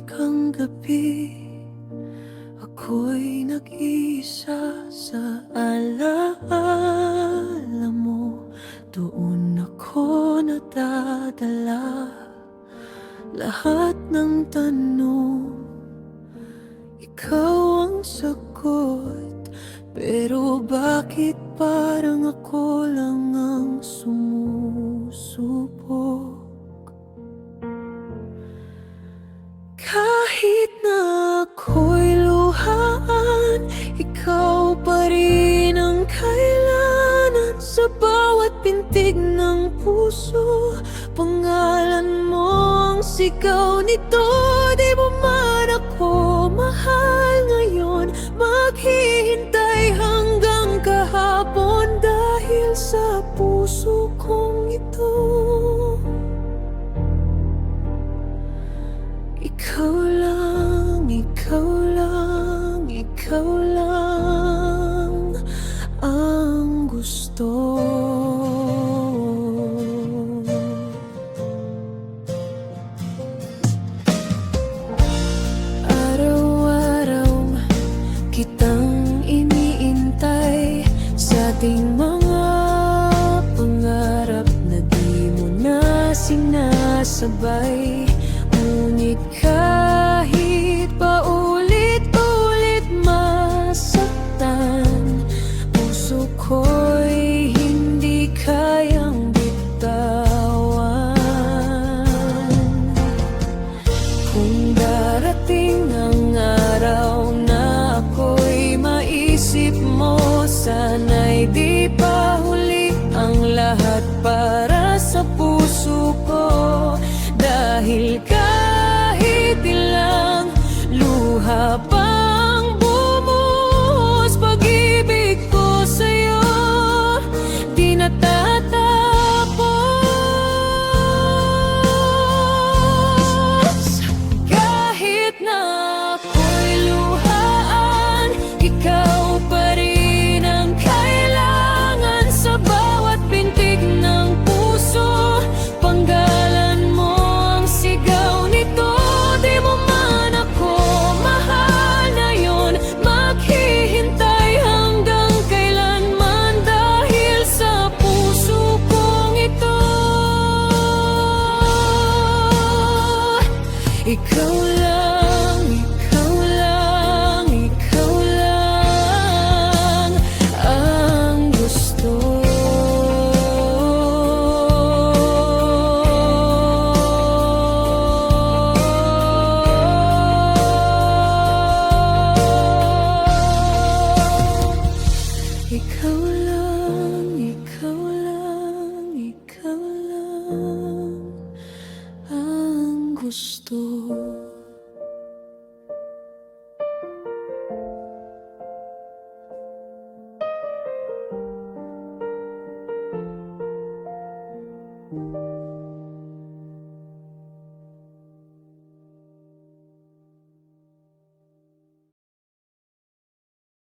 tahimik ang gabi, ako'y nag-iisa sa alaala mo. Doon ako nadadala, lahat ng tanong, ikaw ang sagot. Pero bakit parang ako lang ang sumusubok? Kahit na ako'y luhaan, ikaw pa rin ang kailangan. Sa bawat pintig ng puso, pangalan mo ang sigaw nito. Di mo man ako mahal ngayon, maghihintay hanggang kahapon. Dahil sa puso kong ito, ikaw lang, ikaw lang, ikaw lang ang gusto. Araw-araw kitang iniintay sa ating mga pangarap na di mo na sinasabay. Ngunit kahit paulit-ulit masaktan, puso ko'y hindi kayang bitawan. Kung darating ang araw na ako'y maisip mo, sana'y di pa huli ang lahat para sa puso ko. Dahil kahit ilang luha pang bumuhos, pag-ibig ko sa'yo di natatapos. Kahit na ako'y luhaan, ikaw pa rin ang kailangan. Sa bawat pintig ng puso, panggalan mo ang sigaw nito. Di mo man ako mahal ngayon, maghihintay hanggang kailanman. Dahil sa puso kong ito, ikaw lang, ikaw lang, ikaw lang ang gusto. Ikaw lang, ikaw lang, ikaw lang ang gusto.